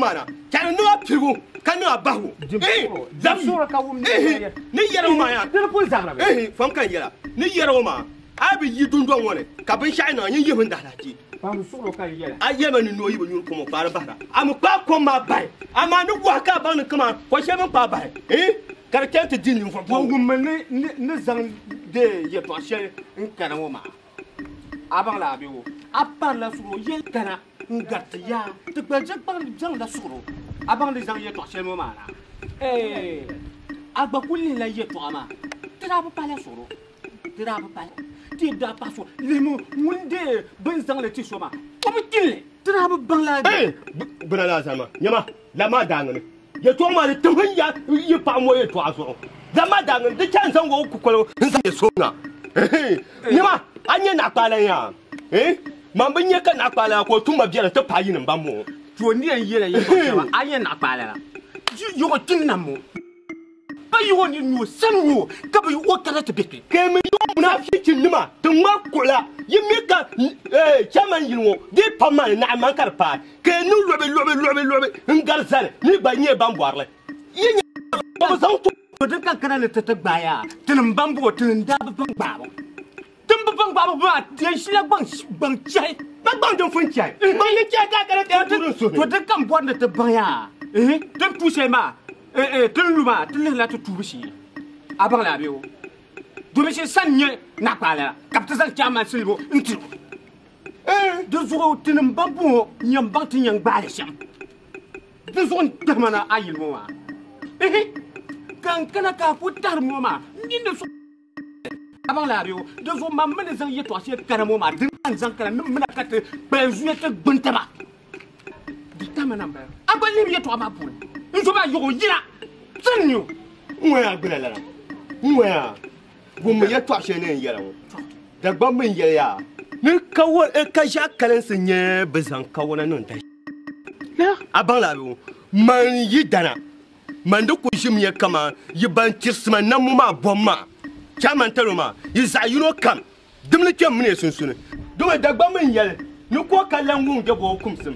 Mana can no pigu can no bahu zamsura ka wum ni yero ma ya telefon zamra fam kan yera ni yero ma abi yidun don woni ka bin shaina yin yihun da laji fam suro kan yera ayema ni no yibo nyun ko mo fara bara am pa ko ma bai ama ni wa ka ban kuma ko sheben pa bai kar kente dinin fo bo gum ni zan de ye to she in kana wo ma abang la bi wo apar la suro ye kana ngat ya te gbajak bang jang la suro abang les gens y to chez moi là agba kulli la y to ama tira ba pala suro tira ba pala ti da pa so le mo munde ben zang le ti so ma ko bi kille tira ba bang la bana la sama nyama la ma dangane ye to ma le tumhan ya ye pa mo ye to aso la ma dangane de chan san go ku ko san ye so na nyama anye na pala ya Mambinye ka na pala ko tuma biara te payi nan bammo to ni an yere yi ko aye na pala yo ko tinna mo ba yo ni no sanwo ka ba yo kala te beke ke me yo na fi tinma to ma kola yimi ka chaman yinwo di paman na man karpa ke nu lobe ngal sale ni ba nye bamboarle yinya ba san to de kan kana le te gbaya tin bambo tin da ba bamba bang baba ba tian shila bang chai bang don fun chai bang ni chai ka kare to de kam bon de bang ya de toucher ma de luma de la to tubishi abang la biwo do me sanye na pala kapta san chama silbo nti de zo tin bambu nyam bang tin yang ba le sham de zo de mana ayil mo wa kan kana ka futar mo ma ni de abang la biwo de zo mam ne zan ye to asie kana mo ma din an zan kana mina kat benzuye te gbentaba di tamana mba abali ye to ma pul nzo ba yogo yira sanyo nwa agbela la nwa bu mu ye to asie ne yera wo da gba min ye ya ni kawo ka ja kalan senye bezan kawo na non ta la abang la biwo man yi dana man de ko jim ye kama yi ban tirsma na mu ma bomma chaman taloma isa yuno kam dimle kem mine sunsune duma dagba min yel ni ko kallan gun de bo kumsim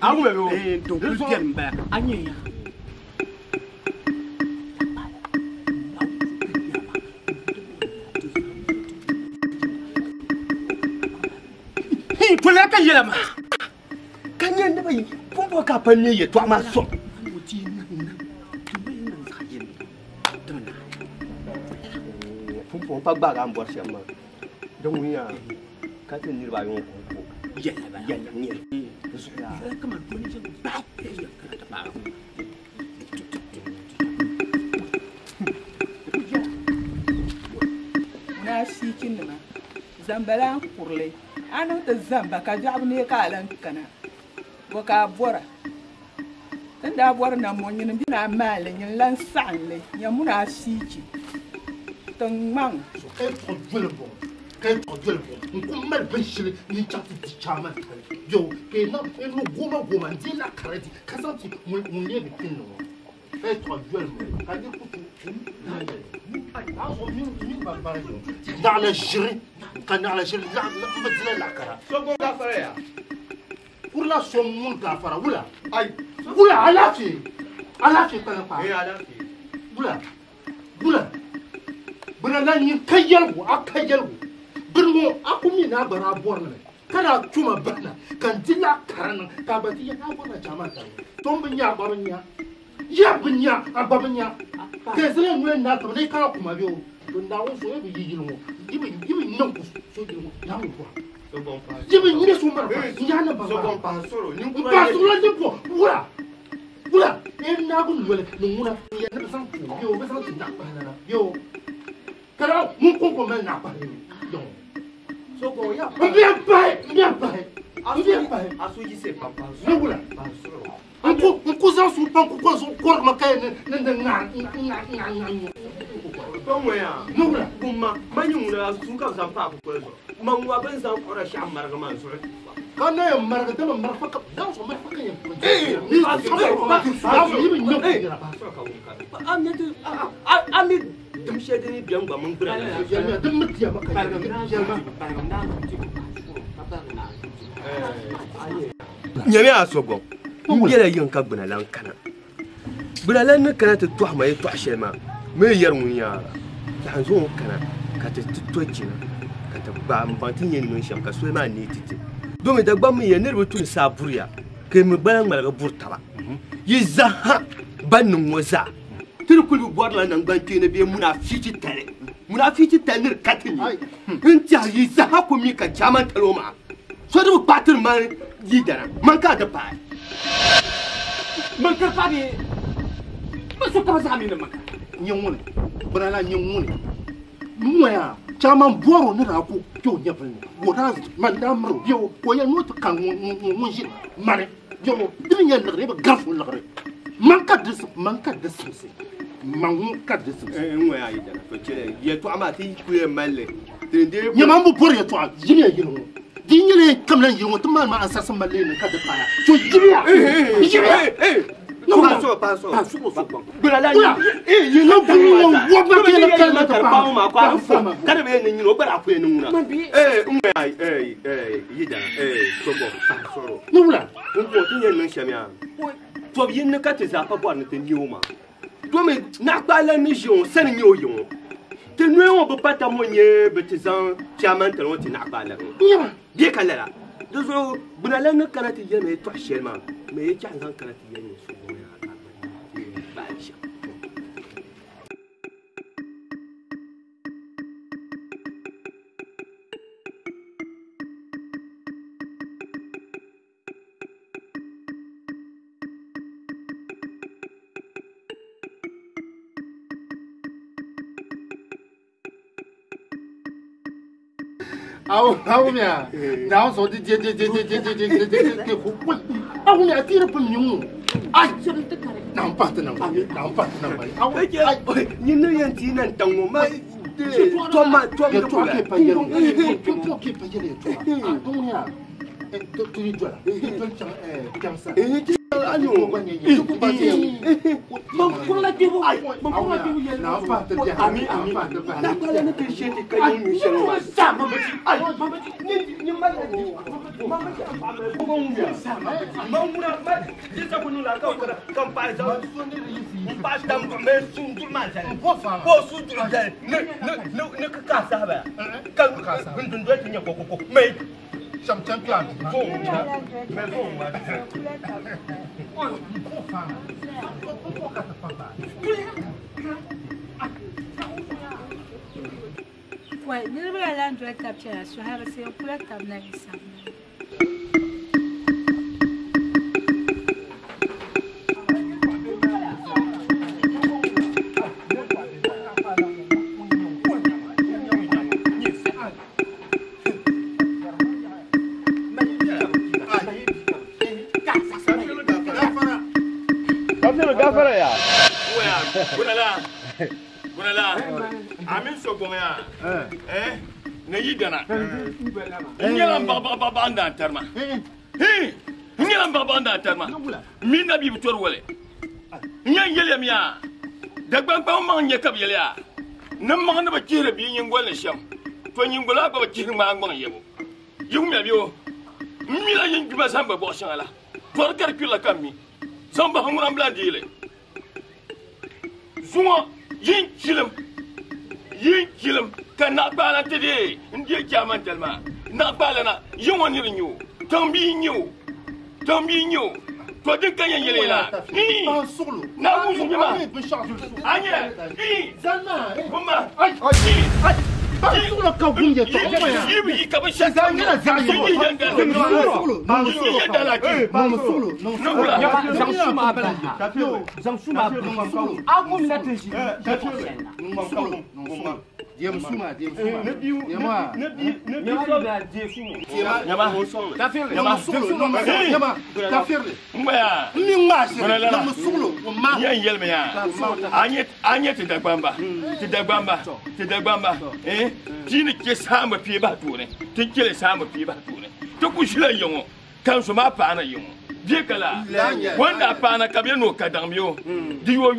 awu me do kem ba anya hi pula ka yela ma kanyen de ba yi pompo ka panne ye to ma so on pas baga en boire chama donc oui quand tu n'y vas on ya ni comment donner je ba na shi kin da zambala kurle anu ta zamba ka jabu ne ka alan kana ko ka bora dan da bora na mo nyin bina male nyin lan sanle nyamuna shi ki mang quel produit le bon on peut mal pêcher ni chati di chama yo que non no goma di la kareti kasanti on lié de pino fait produit le ka di kutu dans la jury quand dans la jury la kara so go la fara ya pour la somme la fara oula ay oula alafi kana pa alafi oula bana nan kayyalgu akayyalgu birmo akumi na bara borna kana tuma bana kan dilla karana ka bati ya bona jama'a tombinya babanya ya bunya ababanya Ke sele ngwe na to ne ka kuma bio. Nda wo so e bi yilo mo. Ibi non ko so yilo na mo ko. So bon pa. Ibi ni so mara. Ya na ba. So bon pa soro. Ni ko ba soro ni ko. Wala. Wala. E na ko wala. Nguna ya na san ko. Yo ba san tinda pa na. Yo. Kara mo ko men na pa. Yo. So ko ya. Bien pa. Aso yi se papa. Wala. Nko za su pan ko so ko ma kay nga. Bonwe ya. Wala. Bumma manyu na su ka san pa ko so. Man wa ban san ko ra sha marga man so. Kana ya marga da marfa ka da so marfa ka ya. Ni ba so yi ni no. Ami dum shedini biyan ba mun bura. Ya dum mutiya maka. Nyame asogo ngela yanka bunalan kana bunalan kana ta to ma to ashema me yar munya yanzu kana ka ta to jina ka ta ba mbantin yin nun sham ka so ma ni titi do me dagba me yen ne tun sa buriya ke me balan malaga burtaba yi zaha banun waza turkul borla nan banke ne be munafiki tare katini inta yi zaha ko mi ka jaman taloma so do patir man yidara man ka da pa man ka pa ni man so ka sa mi na maka nyumune brala nyumune muya chaman boro ni ra ko to nyafan wora man da maro yo ko ya no to kan mun shi mare yo din ya lagre ba gafu lagre man ka dis man ka dis muya yidara to chere ye to amati ku ye malle tende nyamam bu por ye to jini ye no Dingle comme là, il y a un peu mal à ça, ça m'a l'air de cas de pas. Tu dis, non, pas. Voilà, il y a un peu de nous, on peut pas témoigner, bêtisant, tiamant, talon, tinabala. Bien qu'elle est là. Deux jours, vous n'allez ne canatier, mais toi, chèrement. Mais tu as un canatier, Awo mia na so di ko awo mia tira pun nyu ai na mpata na awo ni no yanti na ntango ma toma ke pa yelo ke pa yelo to mia to ni dola kansa anyo ko ba ti mam ko la ti na mpata dia ami na ko la ne ke shete kayi mi shelo sa mama ni mala ni mama ko ngumya sa mama ma dita ko nula ka ko kan pa za pa dam ko me sun du ma sa ko su du da ne ka sa ba kan ka sa dun do ti ko me sam champion me ko wa Ouais, nous devons aller en direct à Pierre, sur la séance pour la table. Gafara ya. Bunala. Amin so gonya. Ne yidana. Nyalam baba anda tarma. Nyalam baba anda tarma. Min nabi butor wale. Nyan yelem ya. Dagban ba ma nya kab yele ya. Nam ma na ba kire bi nyin gole sham. To nyin gola ba kire ma ngon yebo. Yum me biyo. Mi la yin giba samba bo shangala. To calcul kammi. Samba hamuram blandile. Zuma yin kilim kan na bala tede ndiye jaman dalma na bala na yin wani rinyo tambi nyo to din kan yan yele la Ban suglu. Na musu jama. Bin charge. Anya Zalma. kuma Ai. Ban suglu ka gunje to. Yibi ka ba shaka Ngana zayi. Ban suglu. Ban suglu. Zan suma agum na tin shi Dem suma. ne biu Yama. ne da je su yama ta fere Yama suglu. Yama. Kafirle. mbaya Ni ma se. Nam suglu. Ma. yan yelme ya anye ti dagbamba tini ke sama pie ba tune tin kele sama pie ba tune to kushila yongo kan so ma pa na yongo die kala wanda pa na kabye no kadamyo di yo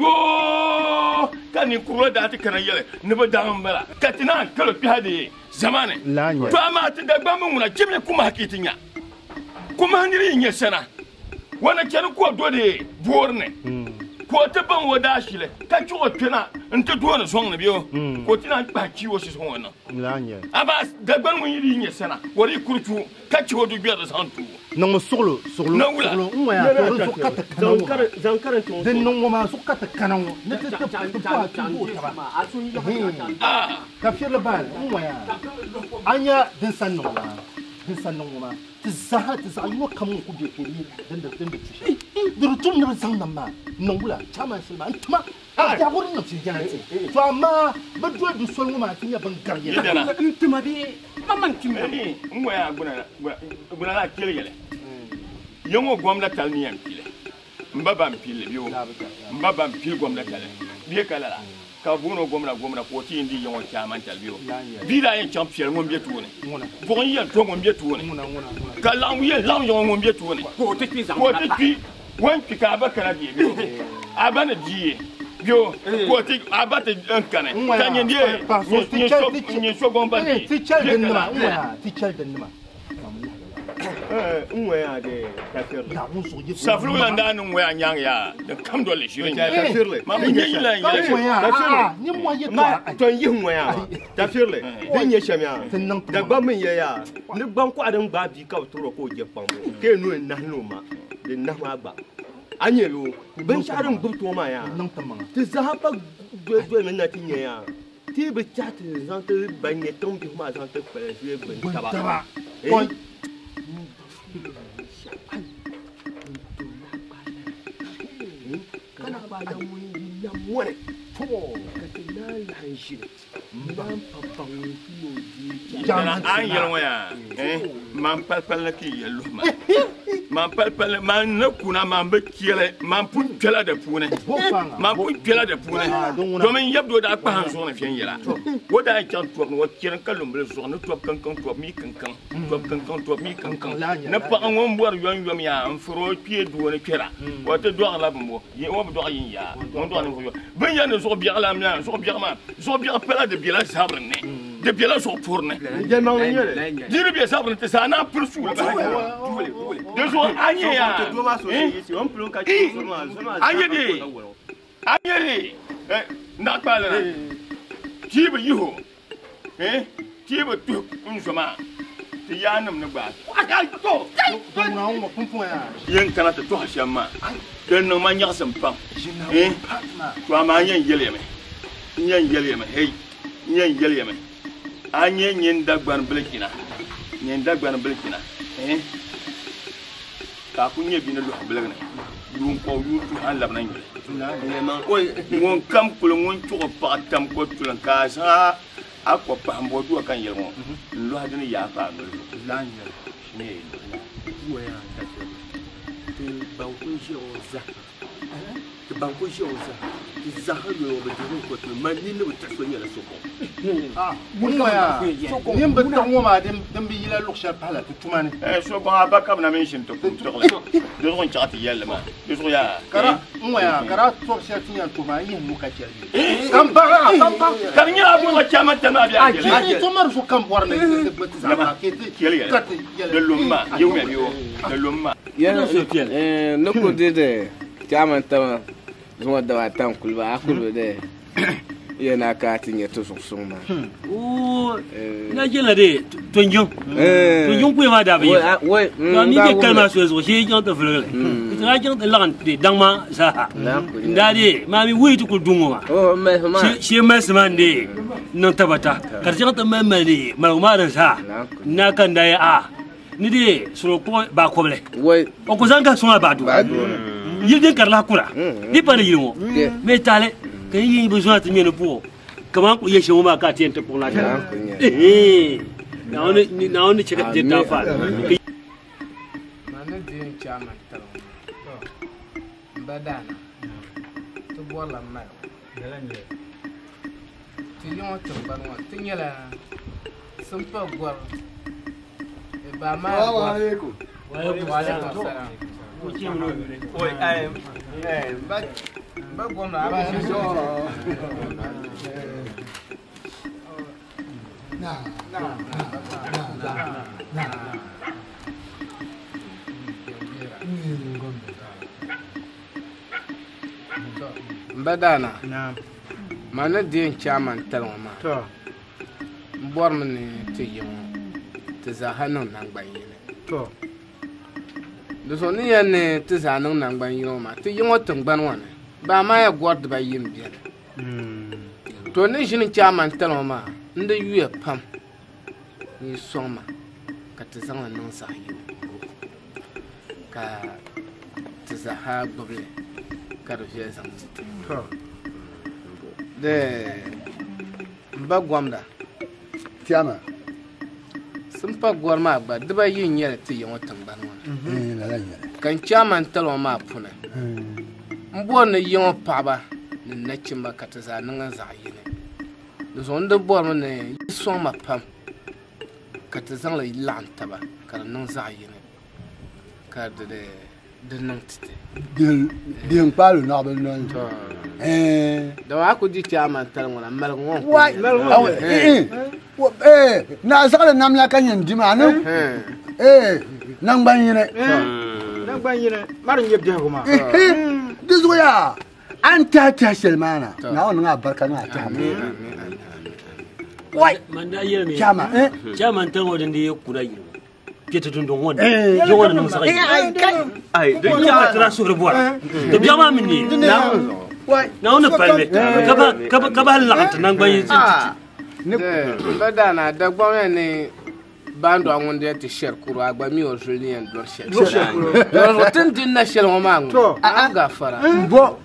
kan ni kuro da ti kana yele ne ba dambala katina kalo pi hade zamane to ama ti dagbamba muna kimye kuma hakitinya kuma ndiri nya sana wana kenan ko dode borne ko ta ban wada shi le ka ci o tuna in ta duwa son na biyo ko tina ba ciwo shi son wannan Lanya. aba dagban mun yi yin sana wari kurtu ka ci wodu biya da santu Nam suglu. Ngwa to sukata kana. zankaran to Den non ma sukata kana. Ne te pa ta ba. asun ya Kafirle bal. Ngwa ya. Anya den san non la. Den san non ma. Tizaha yo kamun ku be ko ni den da ci. Durutum ne san nan ma. Non bula chama sai ba antuma. Ya gurin nan ci jana ce. To amma ba do du sol ma tin ya ban garye. ntuma bi maman kin ngwa ya guna la kele yele yongo gwamnati ni yan pile mbaba mpile biyo mbaba mpile gwamnati biye kala la ka buno gwamna ko ti indi yongo chama talbiyo vida yin champion ngom biye tuone bon yin to ngom biye tuone ka lang yin lang yongo ngom biye tuone ko te pi wan pi ka ba kana biyo abana diye biyo ko ti abata ankane kan yin die ni so gomba Ti chal den ma. Ti chal den ma. ya de kafir Ya mun so je. saflu la ndanu ngwe nyang ya de kam dole shirin kafir le ma mun yi la ya. Ni mo ye ma ton yi ngwe ya kafir le den ye shamya da gba min ye ya ni gban ko adan gba bi ka turo ko je pam ke nu na no ma de na ma gba anye yo ben sharin gubto ma ya Nan tamanga. ti zahaba do men na tinye ya ti be chat zan te banye tom bi ma zan te pere je ben taba Boy. kana ba da mun yi yamore to ka tana lan shi nan pappan kilo ji Jana an yelwa ya man palpal ki yello ma man palpal man na kuna man be kiele man pun kela de pune man pun kela de pune do men yabdo da pa han so na fian yela wo da kan to no kiran kalum ble so no to kan mi kan to mi kan na pa an won bor yon ya an furo pie do ne kera wo te do ala bambo ye wo do yin ya won do ne ko ben ya ne so bi ala ma so bi pela de bi la sabre ne de bi la so pour ne jiri bi sabre te sa na pour su de so anye ya anye de na pa la jibe yiho jibe tu unjoma te yanam ne gba aka to na wo pumpun ya. yen kana te to hashama den no ma nyagsam pam to ma yen yeleme hey yen yeleme anye nyen dagban blekina ka kunye bi na lo blekina yun ko yun tu an labna ngi man oy ngon kam kul ngon tu ko pa tam ko tulan ka sa akwa pa mbo du kan yelmo lo hadini ya pa no lanya ne wo ya ta te banko shi o za te banko shi o za ti za ha yo be du ko to man ni ne ta so nyala so ko Mun ya. Ni be ta wo ma dem bi yila luksha pala tu tumani. so ko abaka na men shin to ko to le de ron chati yalla ma de so ya Kara ya kara to sha tinya to ma yin muka chali. kamba kan nya abu la chama tana bi Ni to mar su kan bor ne de betiza ma kete. de lumma yewme biyo de lumma yana loko de chama tama zuwa da watan kulba akulba de yana ka tinye to sun ma o na jela de tonjon ku ma da bi wai ni de kalma so shi jon to fulule ita jon de lan de dangma sa ndade mami wuitu ku dungo ma oh ma shi mesman de non tabata kar jon to memali ma da sa na kan da ya ni de suro ko ba ko ble wai o ko zanga so ba du yidin karla kura ni pa ni yimo me tale kan yi besoin de mieux pour comment ku yeshe mu ma ka tiente pour la ta na on check de ta fa mana din chama talo badana to bola ma dalanje ti yon to banwa tinyala sumpa gwar e ba ma wa alaikum assalam oi ba gona ba badana mana din chairman taloma to bor mani ti yimo ti za hanon nan gbayine to do so ni yan ti za nan nan gbayine ma ti yimo tangban wana ba ma ya gward ba yim biya to ni shin chairman taloma nda yuya pam ni soma ka ti zan nan sa yi ka ti za ha goble ka do fiye zan to de mba gwamda tiama simpa gorma ba diba yin yare ti yin watan banwa kan chairman taloma puna mbo na yin paba ni na chimba ka ti za nan za yi ne do so ndo bo ne so ma pam ka ti zan la lan taba ka nan za yi ne ka de nan tite bien pas le nord de non da wa ku di chairman taloma mal ngon wai na zakala namla kan yin dima nan nan ban yine mar nyeb de kuma dizuya an ta selmana na wannan barka na ta wai manda yere me chama chama tan wadin da ya kura yi kete tun don wanda yo wanda mun sai ai da ya tra so rebuwa to jama min ni wai na ona palme ka ba lanta nan ban yi ne badana da gbawe ne bando angonde ti sher kuru agba mi o joli en dor sher do tin din na sher ma ngo aga fara mbo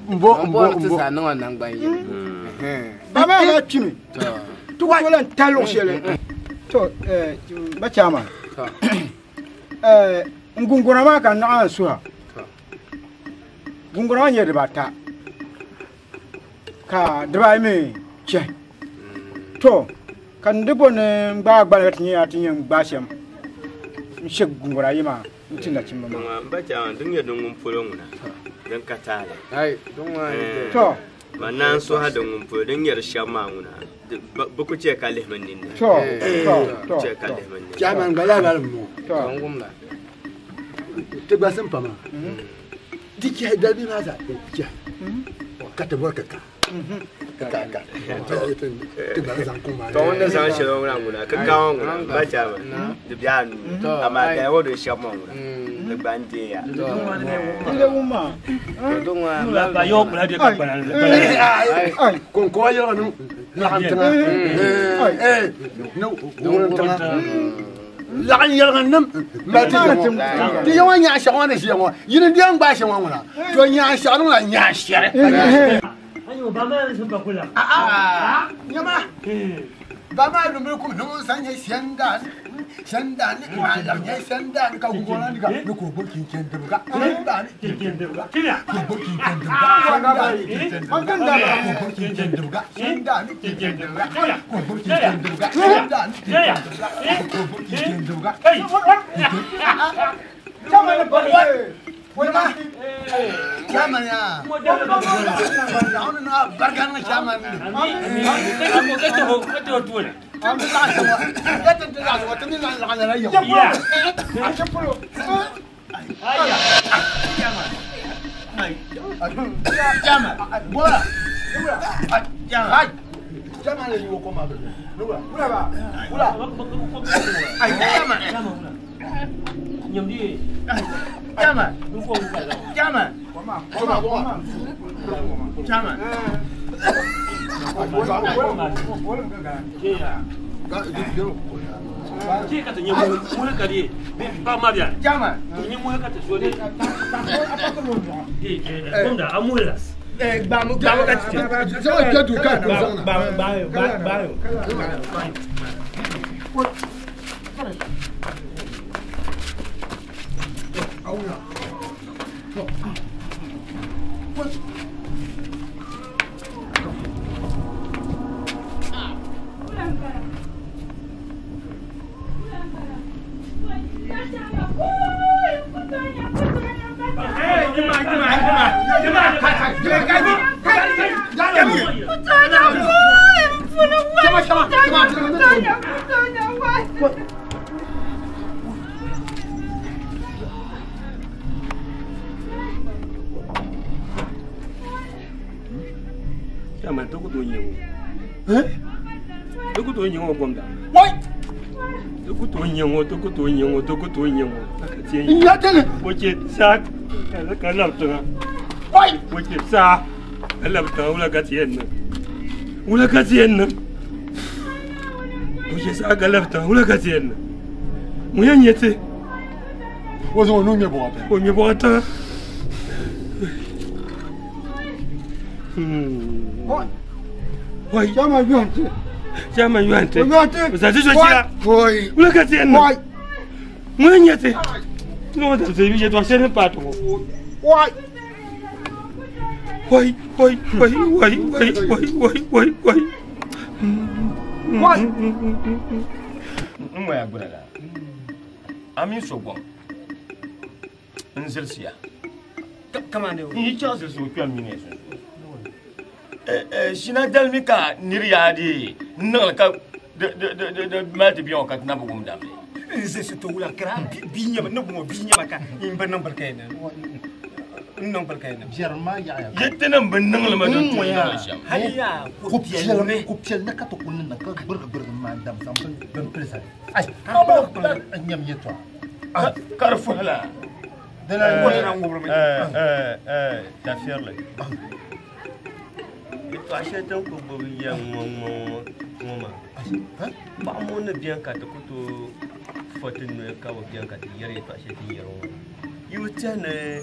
ti sa no nan gba yi baba na chimi to wala talo shele to ba chama ngungura ma kan na suha ngungura nye de bata ka drai me che to kan dibo ne ngba gba tinye ngba shem nshek gungura yima ntinda chimba ma ba cha dunya dungun fulon na dan katala ai don wa to manan so ha dungun fulon yar shama nguna buku ce kalle manin ne to ce kalle manin chama ngala la mu to ngumla te gba sem pama dike da bi na za ja ka ta borka ka te ba zan kuma to wanda san shi nguna nguna ka kawo nguna ba cha ba da biya amma da yawo da shama nguna da bande ya ile umma don wa la ba yo kula de ka bana kon ko yo no na hantana no la an yalgan nam ma ti yo nya sha wana shi yo yin dian ba shi wana to nya sha no la nya shere ayo ba ma sun ba kula nyama ba ma lumbe ku no sanye shenda ni ma la nya shenda ni ka gona ni ka ni ko bo kin ken de ga shenda ni ken de ga kila ko bo kin ken de ga an kan da ko bo kin ken de ga shenda ni ken de ga ko bo kin ken de ga shenda ni ken de ga ko bo kin ken de ga chama ni bo wala ma chama ya na barkan na chama ni ka to to am ta ta ya ta ta wa ta ni la la yo ya chapolo aya chama bola chama Chama le yo ko ma. Ula ba. Ai chama. Nhầm đi. Chama. Đúng không? Chama. Chama. Chị cả tự nhiên mua cái gì? Ba ma bia. Chama. Tự nhiên mua cái tự số đi. Đi, không đã mua là. Ba cái gì? Sao cái du ka ko zona. Ba. Mà tôi có tuổi nhiều. Tôi có tuổi nhiều không quên đã. Tôi có tuổi nhiều. Iya tele. Bố chết sát. Cái lập tường. Bố chết xa. Cái lập tường ula cái tiền nữa. Bố chết xa cái lập tường ula cái tiền nữa. Muốn ăn gì thế? Wo zo no me bo ta. Ôi mě bỏ ta. Ôi, Chama yuante. chama yuante. Yuante. Usatisho chila. Oi. Ula cái tiền nữa. Oi. Muốn ăn gì thế? Nó đã thấy bây giờ tôi sẽ đến bắt tôi. Oi. Ôi. Mwa ya gudala. Ami sogwa. Nzilsiya. Kamande. Ni chazel so kyan mine so. Shina dalmi ka niriyadi nal ka de mati biyon ka nabu gum damle. C'est tout la crabe, binya, non, binya, il me non perché non perché Germa ya. Yetena benang la madon to ya sham. Haya, Kupiel na ka to kunna ka burga madam sample ben presa. Ai, ka nyam yeto. Carrefour la. Dana wala ngobro ta fierle. To achète un ko bo yang mama. Ba mo na bien ka to ko fotine ka wo bien ka ti yere to achète yero. You tane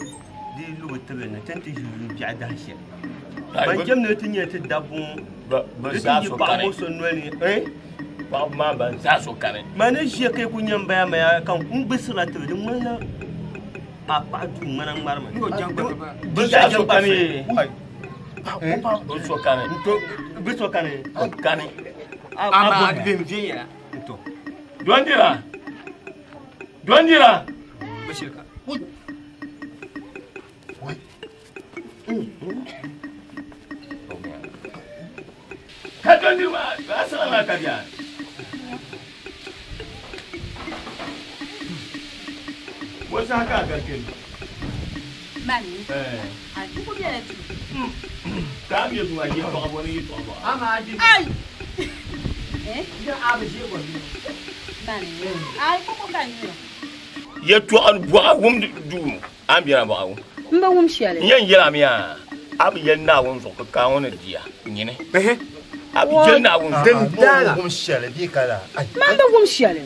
di lu tebe na tante ju biada she. Ban jam na tinye te dabun ba sa so kare. Ba mo so nwani ba ma ban sa so kare. Mane je kai kunyam ba ma ya kan un bisira tebe din mana a pa du mana marma. Ngo jango ba sa so kare. Ba so kare. Ba so kare. Kare. ama bem vieira Então. Dondira. bashirka Kadondira, assalamu alaikum. What's that again? Mani. Ah, tu peux bien être. Tá mesmo aí, eu vou ali para lá. ama di Ai. Eh? ya abaje ko Mani. Ai, como ganho? Ya to an bua wum du an biya ba wu. Mba wum shiale. Yan yira miya. Abi yan na won so ka won dia. Nyine. Abi yan na won den dala. Kum shele bi kala. Ai. Mba wum shiale.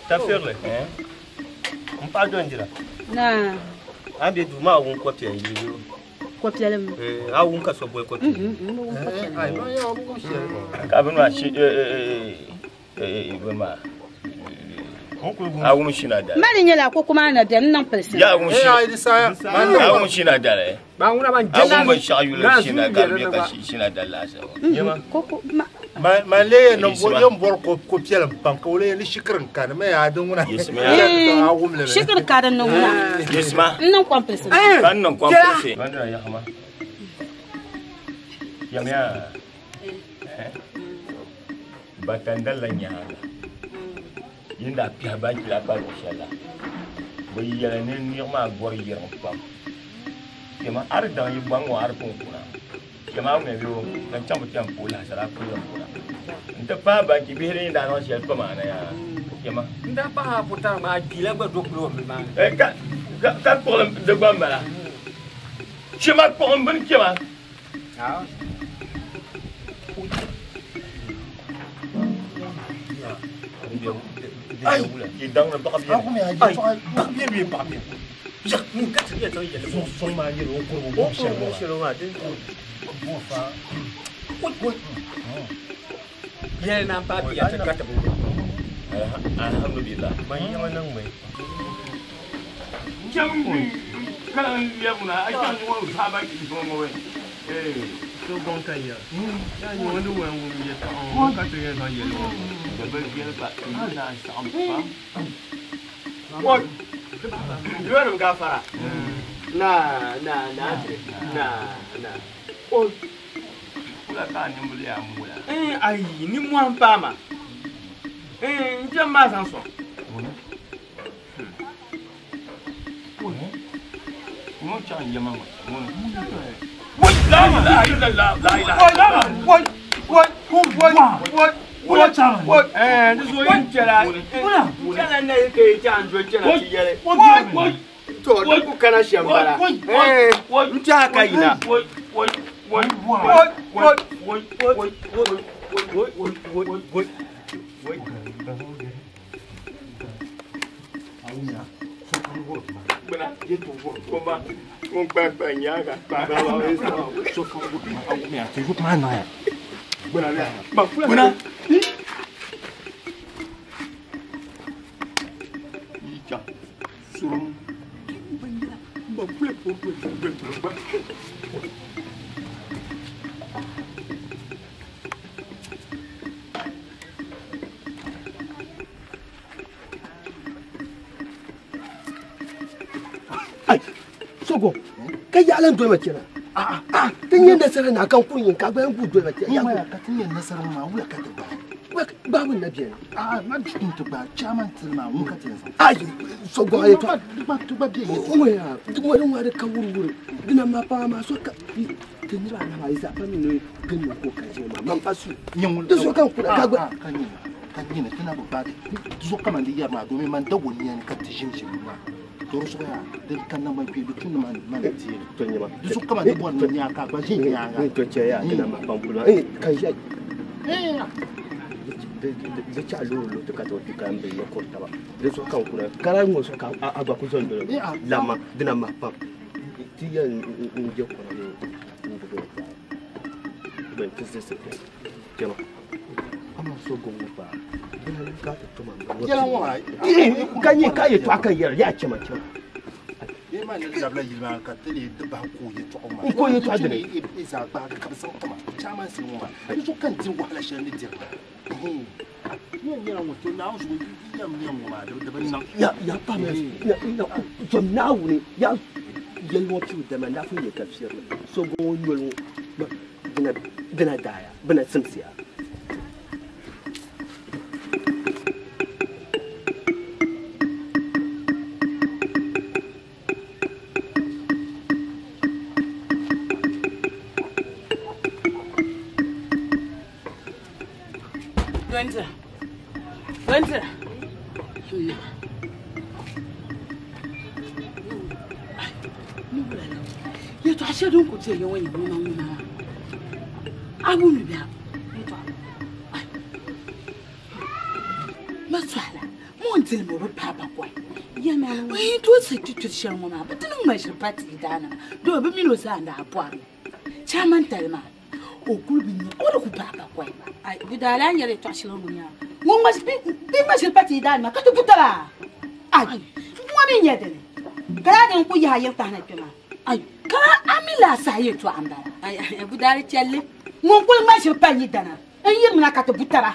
Ta ferle. On parle dondira. Na. An bi du ma won ko te yi. KOPIELIM. A won ka so boy ko te. Ai, ma ya kum shele. Ka bin wa shi bin ma. A wum shi na da. Mani nyela ko kuma na da nan person. Ya wum shi. Ai di saya. A wum shi na da le. ba nguna ban A wum ba sha yu le shi na ga me ka shi na da la sa. Yema. Koko Ma le no bo yom bor ko piel banko le ni shikran kan me ya don una. Yes me. A wum le. shikir kadan nan wuna. Yes ma. Nan kon person. Kan non ko amfese. Bandra ya hama. Yamya. Batandala nya. Yinda pia ba ki la ba inshallah. Bo yele ne ni ma gor yero pam. Yema arda yi bangwa ar ko kuna. chama me biyo kan chama tiam pula sala pula nta pa ba ki bihiri da no shel pa mana ya chama nda pa putar ma gila ba doklo mi ma ka problem de bambala chama problem ban chama ah ai ki dang na ba bien ai bien bien pas bien ya ni ka tsaye to yele son ma ni ro ko mo shelo ma de mo fa yele na pa biya ta ka ta bu alhamdulillah ban yi wannan mai cham kala ya kuna ai kan wo sa ba ki so mo we so gon kan ya ya ni wani wan wo mi ta on ka to yele yele da ba biya ba na sa am fa wo Jual gafara. Na. Oh. Kula ka ni muli amula. Ai ni mo ampa ma. Nje ma san so. Mo chan yama mo. Woi, la ilaha illallah. Woi. What challenge? What? This is what you tell us. Tell us that you can't do it. What? To ku kana shambara. Nta kaina. Bana yetu komba kompa nyaga. So for good man. Au me ati good man na ya. Bana. Ija. Surum. Ai, sogo. Kai yalan doy makira. Tin yin da sarar na kan kunyin ka bayan ku doy makira. Ya ma ka tin yin nasarar ma wuya ka ta ba. Babu na biyan. Na cikin ta ba chairman tilma mun ka ta yanzu. Ai, sogo ai to. Ba biye. Oya, duk wani wani ka wurwure. Dina ma fa ma so ka tin ra na mai sa fa min ne ganin ko ka je ma. Man fasu. Yin Da so kan kuda ka ga kan yin tana ba ba. Zo kama da yar ma domin man dawo ne ka ta jimjim ma. Toro so ya del kan na mai bi tun man tiye. To nyama. Zo kama da bon ne ya ka ba jin ya ga. To ce ya dina ma ban kula. Kan shi. Da ci aluru to ka to ka ambe no korta ba. Da so kan kuna. Kara mo so ka agba ku zon do. Lama dina ma pam. Ti ya nje ko na ni. Ben tse Kema. Ama so go ba. Dina ka to ma. Yalan wa. Kan yi kai to aka yar ya ce ma. Ma ne da bla yilma ka tele da ba ko ye to ma ko ye to adene isa ba ka san ta ma chama sin ma so kan tin wahala shan ni dir yin yana wato na su yi yam ma da ban nan ya pa me to na wuni ya yelwo ti da man da fu ye tafsir so go yelwo dina daya bana simsiya Wente. Ya to ashe don ku ce yawan yi mama. Abu mi biya. Maswala. Mon til mo be papa kwa. Ya na. Wai to sai tutu shan mama. Batun mai shi party dana. Do be mi no sa anda apuaro. Chairman talma. O group ni o ku papa kwa. Ai bidala nyere to ashe runya. Mon mas bi mas shi party dana ka to putala. Ai. Mo mi nyedele. Kala den ku ya yelta na pema. Ai. Kala amila sa yeto ambara. Ai bidala chelle. Mon ko mas shi party dana. En yirmina ka to putara.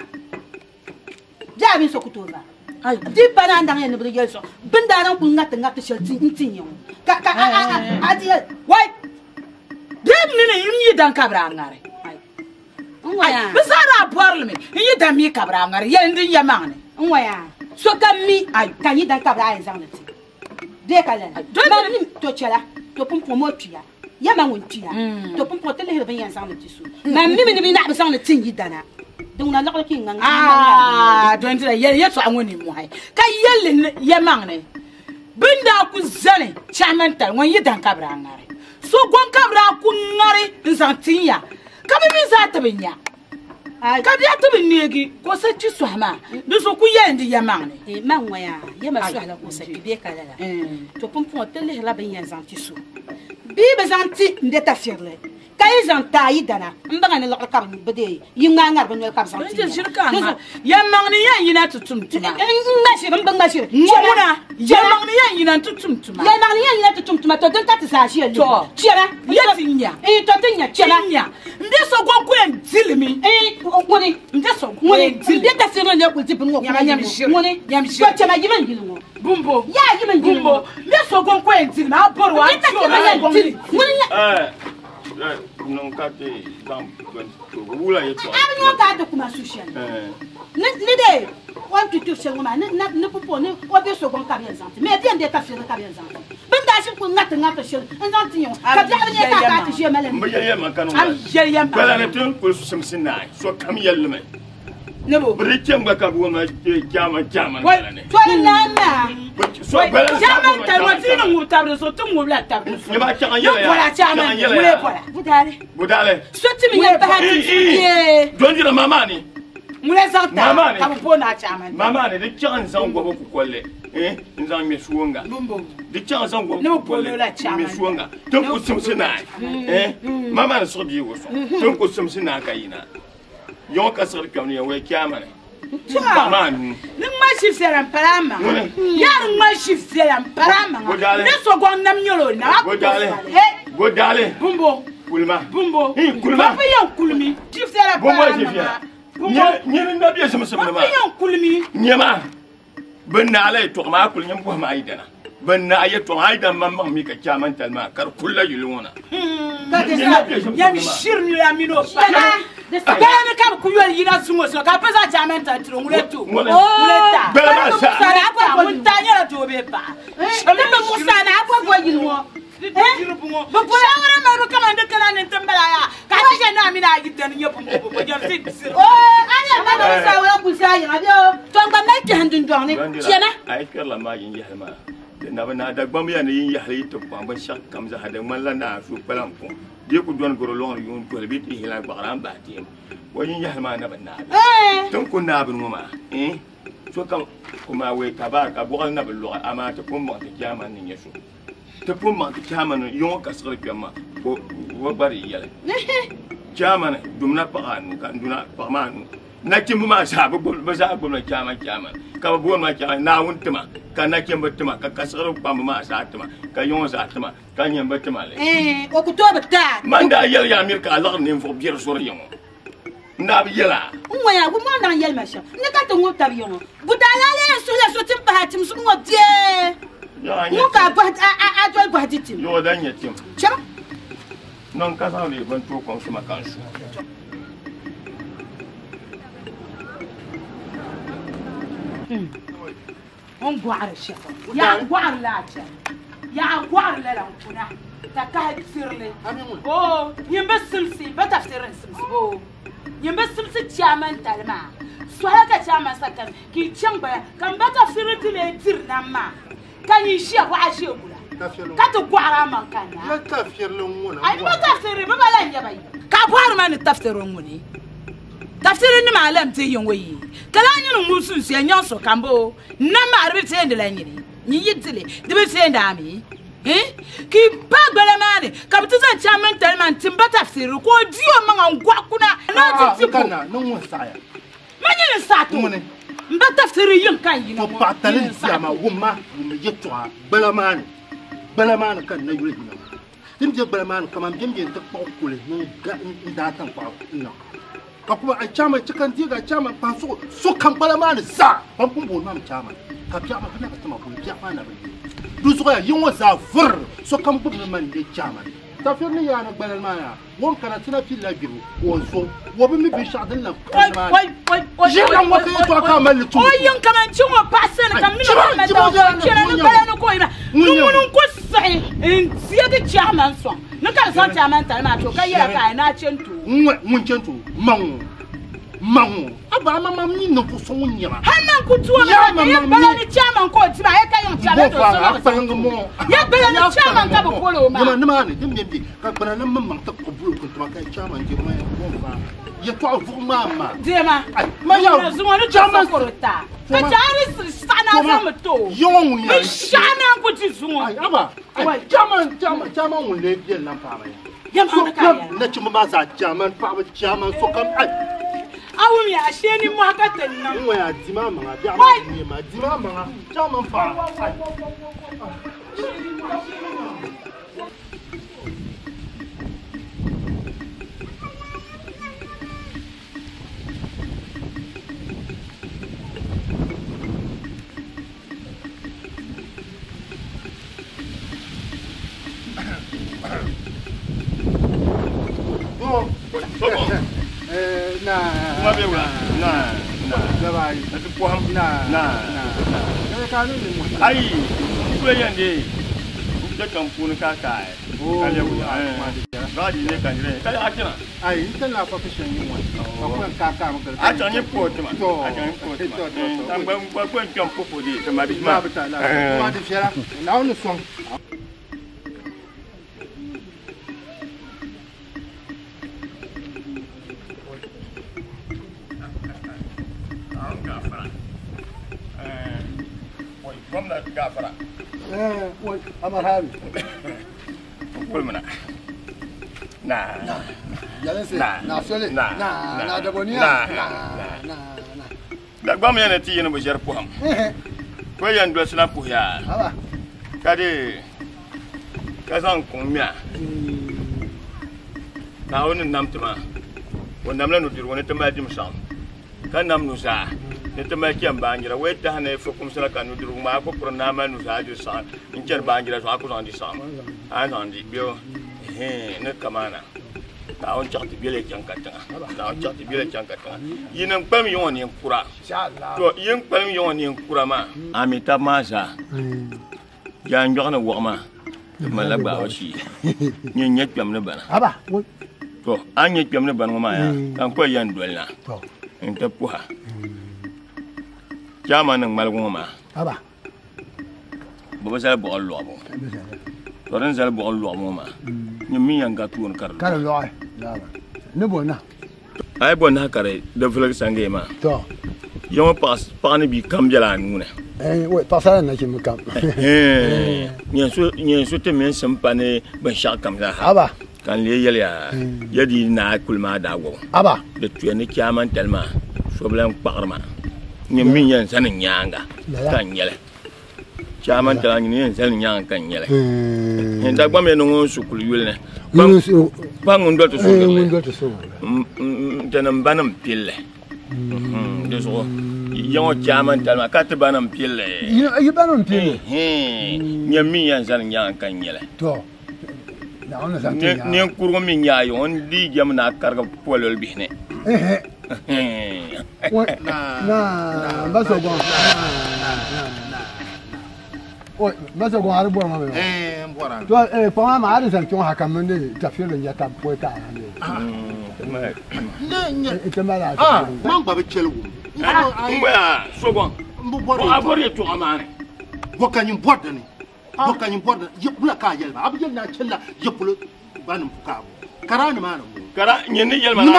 Jabi so kutoza. Ai, di bana ndang en bri yeso. Bindaran ku ngat shel tin yon. Ka adi wai. Dem ni yi dan kabra ngare. Ai. Ngoya. Bisara parlement. Yi dan mi kabra ngare. Ye ndin yamane. Ngoya. So kam mi ai kan yi dan kabra en zanati. De kalen. Ma ni to chela. To pum mo tuya. ya ma wontia to pon potel he ben yan sang le tisu ma mi ni na be sang le tin yidana donc na lokol ki ngang don tira ye so angoni mo hay ka yelle ye mangne binda ku zane chamantal won yidan kabra ngare so gon kabra ku ngare nsantinya kabi mi za tabenya kabi atabnyegi ko sa ci so ma do so ku yendi ye mangne manwa ya ye ma so ala ko sa bi kala la to pon potel he la ben yan sang tisu bi bezanti ndeta firle kay zanta yidana mbanga ne lokal kabni bede yinga ngar ban wel kab zanti ya mangni ya yina tutumtuma ngashi ban ban ngashi mona ya mangni ya yina tutumtuma ya mangni ya yina tutumtuma to den tat sa shi to chira ya tinya to tinya chira ndeso gonku en dilimi ngoni ndeso ngoni ndeta sero ne ku tipin ngoni ngoni to chama yiman gilungo bumbo ya yiman gilungo ndeso gonku en dilimi aboro wa ngoni non kate dam wula yeto no ka de kuma social ni de wan tutu sengoma ne popo ne obe so gon ka bien santé mais bien de ta faire ka bien santé ben da shi ku ngata shel en yo ka bien ne ka ta shi malen mba ye man kanu am yel bala ne tun ko simsina so kam yelme ne bo brikem ga ka bo ma jama ne to na so bala jama talwatino ngutabre so tum ngula tabre ne ba changa yele wala chama mule pola budale soti mi ne bahati don dira mama ni mule zanta ka bo na chama mama ni de changa zango ko kolle nzang me suonga de changa zango ko kolle me suonga tun ko simsina mama ni so bi wo so tun ko simsina kayina yon ka sar kam ni we kyamane man ma shifsera parama ya ma shifsera parama ne so gon nam nyolo na godale bumbo kulma kulma pa yan kulmi shifsera parama bumbo nyene na biya sama sama ma pa yan kulmi nyema banna alai to ma kul nyem ko ma idana banna ayato aidan mamma mi ka kyaman talma kar kullu yuluna ya shirni ya mino bana ka ku yol yina sumo so ka pesa jamenta tiro muletu muleta bela sa sara apa muntanya to be pa ne be musana apa go yinwo bo shawara maru kama ndekana ne tambala ya ka je na mi na gidan nyopo bo jarti anya ma do sa wa ku sa ya bio to ngba me jandun dorni tiena ay kala ma yin yahma na bana dagbam ya ne yin yahli to pa ba shak kam za hada man la na su palam ko de ku don goro lo yun to be ti hila baram ba ti wa yin yahma na bana ton ko na bin ma so kam kuma we tabaka bo na bin lo ama ta kun ba ta kiyama nin yeso ta kun ma ta kiyama no yon ka sar kiyama ko wa bari yale kiyama dumna pa anu kan duna pa manu na kimbu ma sa ba za go na kiyama ka bo ma kiyama na wuntuma ka na kimbu tuma ka kasar pa ma sa tuma ka yon sa tuma ka nyam ba tuma le o ku to bata man da yel ya mir ka Allah ne fo bier sor yon na bi yela ya bu mo na yel ma sha ne ka to ngota bi yon bu da la le so le so tim pa tim su ngo die mo ka ba a to ba tim yo da nya tim chama non ka sa le ban to kon su ma kan su on guarda chefa ya guarda la kuna ta ka sirle oh yimbe simsi ba tafsirin simsi bo yimbe simsi chairman talma swala ka chairman sakan ki chamba kan ba tafsirin tile tirna ma kan yi shi wa shi bula ka to guarda man kana la tafsirin wona ai ba tafsirin ba la nya bai ka bar man tafsirin woni tafsirin ni malam te yonwe kala nyinu musu se nyanso kambo na marbi te ndela nyini nyi yitile dibe te ndami ki bagbele mane kabituza chairman telman timba tafsiru ko dio manga ngwa kuna na titipo kana no musaya manyi sato mba tafsiru yin kan yin to patalin sama wumma wum yetwa balamane kan na yuri na timje balamane kama mbembe ta kokule no ga ndatan kwa no ka kuma a chama cikan diga chama pa so kan balamane sa ban kumbo na chama ka chama kana ka tama ko chama na ba du so ya yin wasa fur so kan bubun man de chama ta fi ni ya na balamane won kana tina fi la biru won so wo bi mi bi shadin na oi jikan wata to ka mal tu oi yin kaman cinwa pasen kan mi na ma da kira ni bala no ko ina nun ko sai in siya de chama so na kan son chairman talma to kai ya kai na cento mun cento mangu aba mama mi no ko so nya hanan ku tuwa ya bala ni chairman ko ti ba ya kai on chairman to so ya bala ni chairman ka ko lo ma na ma ni dem ka bana na mamma ta ko bulo ko ma kai chairman je ma ko fa ya to avu mama dema ma ya zuma ni chairman ko ta ka jari sana za mu to yon ya chairman ko ti zuma aba chairman won le bien na pa ma ya ma ka na chuma ma za chairman pa so kam awu mi ashe ni mu aka tanna nwa ya dima ma bia ma dima ma chama fa Ai, kule yande. Udah kampung kakak. Kalian punya. Gadi ni kan je. Kalian acana. Ai, kita nak apa fashion ni wan. Apa kakak mungkin. Acana pot mah. Acana pot. Tambah buat campur podi. Kemarin mah. Betul lah. Cuma di sana. Lawan ni song. Gafara. Amar Habi. Kul mana? Nah. Jalan sih. Nah, soleh. Nah, Dagbani. Nah. Dagbani yang nanti yang berjar puham. Kau yang dua senap puh ya. Apa? Kadi, kasang kumia. Kau ni nam tema. Kau nam lah nutir. Kau ni tema jam sam. Kan nam nusa. Ni tema kiam banjir. Awet dah ni fokus nak kan nutir rumah aku pernah nama nusa je sam. Incar banjir so aku sandi sam. Sandi bio. Ni kemana? Kau cakap bilik yang kata. Kau cakap bilik yang kata. Yang pem yang ni kurang. Tu yang pem yang ni kurang mah. Amitabh masa. Yang jangan buat mah. Malah bawa si. Nyet pem ni bana. Apa? Tu, anyet pem ni bana mah ya. Kau kau yang dua lah. Entah puha. Zaman yang malu mah. Apa? Bapak saya buat luar pun. Orang saya buat luar mah. Nyemi yang katuan kar. Kar luar. Ni bona. Ai bona kare develop sange mah. Tu. Yang pas ni bi kam jalan muna. Wait, pasaran nak cuma kam. Nyen te men sempane ban syak kam dah. Apa? Kan le yel ya. Jadi na kulma da wo. Apa? De tuene kiaman telma. So blan kparma. Nyemi yan sanin nyanga. Kan yele. Kiaman telan ni yan sanin nyanga kan yele. Nda gba me no sukulu yule ne. Bangun do to so. Tanam banam pille. Deso. Yang kiaman telma kat banam pille. You banam pille. Nyemi yan sanin nyanga kan yele. To. Ni kurgo min ya yo on di jam na karga polol bihne. Nah, baso gon. Oi, baso gon har bor ma me. Bora. To pa ma har san ton haka men ne tafsir ya ta poeta ne. Temala. Man ba be chelu. Ngwa so gon. Bo abori to amane. Bo kanyin bodda ni. Bo kanyin bodda yebula ka yelba. Abiyel na chella yebulu banum ka. Karani mana mo. Kara nyeni yelma na.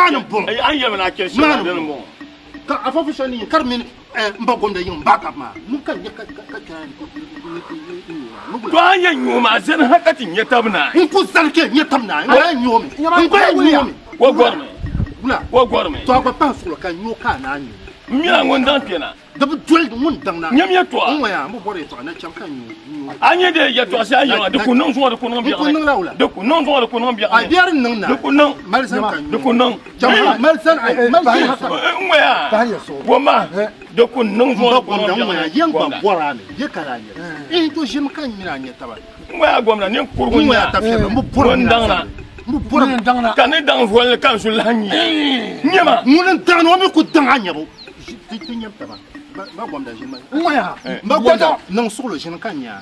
Ai an yelma na ke shi na mo. Ka afafu ni kar min mbagonda yin backup ma. Mun kan ya ka karani. To an yan nyoma zan hakatin ya tabna. In ku sarke ya tabna. Ai nyomi. In ba nyomi. Wo gorme. Bula. Wo gorme. To ba pa fulo kan nyoka na anyi. Mia ngondan pena. Da bu dwel mun dang na. Nyam ya to. Nwa ya mo bore to na cham kan nyu. Anye de ya to sa ya de kunnon so de kunnon bi. De kunnon so de kunnon bi. Ai biar nan na. De kunnon. Malsan kan. De kunnon. Jama malsan ai malsan. Ngwa ya. Wo ma. De kunnon so de kunnon bi. Ngwa ya yan ba bora ne. Ye kala ye. To jim kan mina nye taba. Ngwa ya gwamna ne kurgo nya. Ngwa ya tafsir mo bora dang na. Mo bora dang na. Kan dang fo le kan su la nye. Nyema. Mun dang no me ku dang anya bo. Tinyam taba. ba gwamda jin waya ba gwamda nan solo jin kanya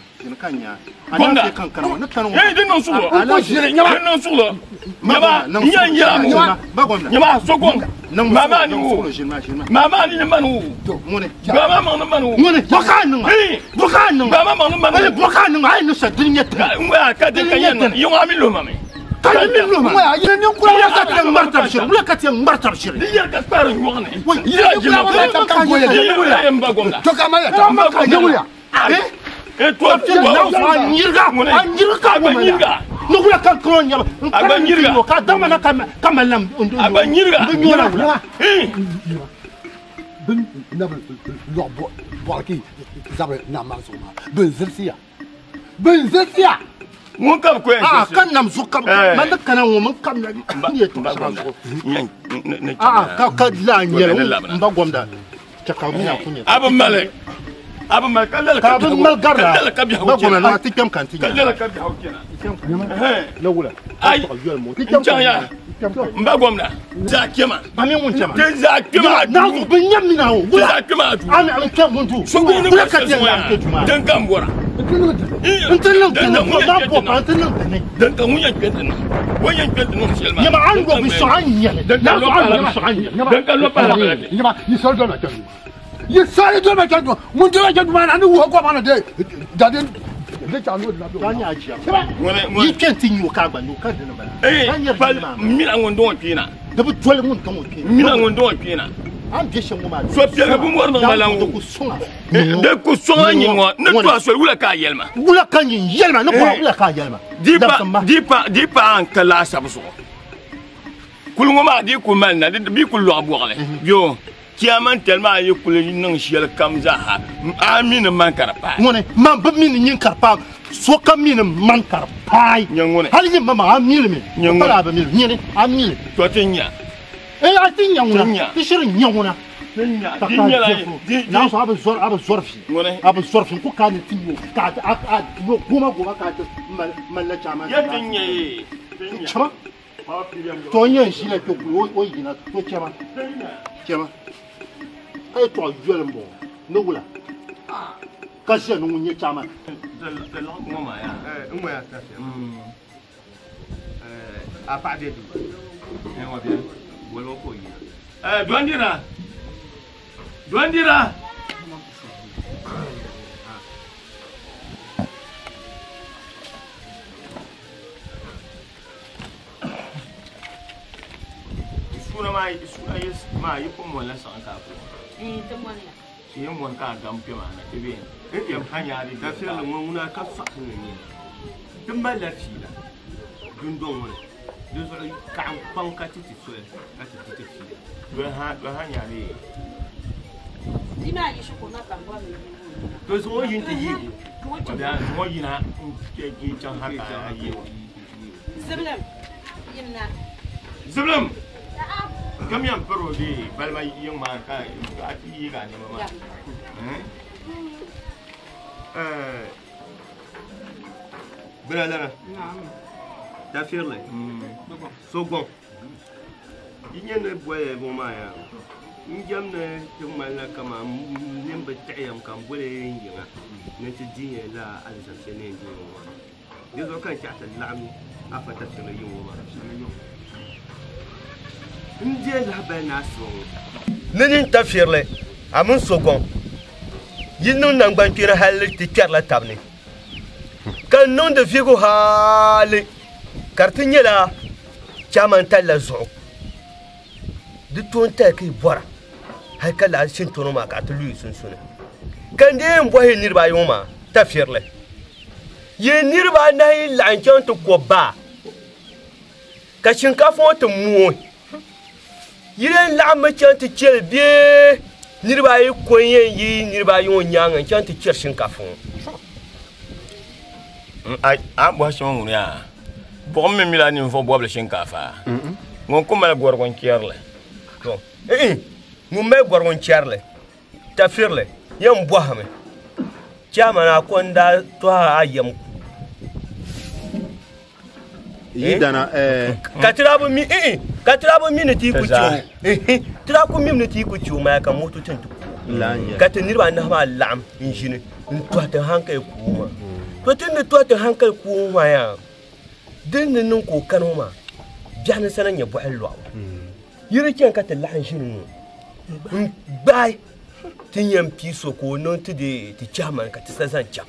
ana ke kan kana na kan din nan solo ala jin nyama nan solo nyama nya ba gwamda nyama so gwamda mama ni solo jin ma mama ni manu to mone mama manu mone bokan mama manu bokan ai no sa dunya ta wa ka de kan yo ami lo mame kan mi lo ma ya ni kula ya ka tan martab shir wala ka tan martab shir ni ya ka par ngone ya ji ma ka kan ko ya mba gomda to ka ma ya ta ma ka ya to ti wa anyirga no kula kan ko nya abanyirga ka dama na ka malam abanyirga ben na lo bo ki zabe na ma so ma ben zelsia mun kam ko kan nam su kam man da kana wo man kam na ni to ba ka la nyel mba gomda ta ka mi na kunya abun male kallal ka abun mal garra ba gomna na tikam kan tinya kallal ka bi hawkina la wula ay ya mba gomna za kema bani mun chama te za kema na ko bin nyam na wo za kema tu ami an kan mun tu so ko ni ka tinya ya ke juma dan kan bora Entelang kena buat apa? Entelang kena. Dan kamu yang kena, yang kena selma. Ya mak anu bisa anya. Dan kalau bisa anya. Dan kalau apa? Ya mak, ni soal dulu macam ni. Ya soal dulu macam tu. Muncul macam tu mana? Anu aku mana dia? Jadi dia jangan lupa. Tanya aja. Ni kan tinggal kaban, kan dia nak. Pal, mina ngondong pina. Dapat jual ngondong pina. Mina ngondong pina. An geshe ngoma. So pia bu mor no malangu. De ku songa nyingo, ne to aso wula ka yelma. Wula kan yelma, ne ko wula ka yelma. Dipa an kala sabso. Kulungo ma di ku mal na bi ku lo abwale. Yo, kiaman telma ay ku le nang shiel kamza ha. Amin man karpa. Ngone, man ba min nyin karpa. So kam min man karpa. Nyangone. Hali ni mama amil mi. Pala ba mil, nyene amil. To tinya. I think you shouldn't know. Now, I was sorry. I was sorry. Who can't you? Cat, no woman go back at Malachama. Chama? Tonya, she like to Chama. Chama. I told you, no, Cassia, no, you chama. The long woman, I parted. Well, Duandira. Ma, you come on, let's on top. She ain't one car dump him on it. If you're hanging, that's the moon I cut something in you. The mother, you don't want it. This is a punk at it. That's a ticket. We're hanging. There's more into you. There's more you know. Ziblim. Come here, Peru, by my young man. Brother, that's fairly so go. You know, boy, woman. You to my lacama, nimble tam come willing, Nancy G. La Alexander. There's all kinds of lamb after touching a young woman. Nini tafirle amun sogon yinu nang bankira halle ti karla tabni kan non de figo hale kartinyela chaman talla zo de ton ta ki bora hay kala sin tono ma ka tulu sun suna kan de mbo he nirba yoma tafirle ye nirba na yi lanchan to ko ba ka shinkafo to mu yiren la'amma chante chel bie nirba yi koyen yi nirba yi onyanga chante cher shinkafo ai abo shon ya bo me milani fo boble shinkafa ngon ko mala gorgon kierle to mu me gorgon kierle tafirle yam bo hame chama na konda to ayam Idana katirabo mi ne ti ku ciwo tira ku mi ne ti ku ciwo ma ka moto tin ku ka ta nirba na ma lam injini to ta hankali kuma to tun da to ta hankali kuma ya din nan ko kano ma jani sanan ya bu alwa yiri ken ka ta lahan shinu bai tin yan piso ko non ti de ti chairman ka ti sasan cham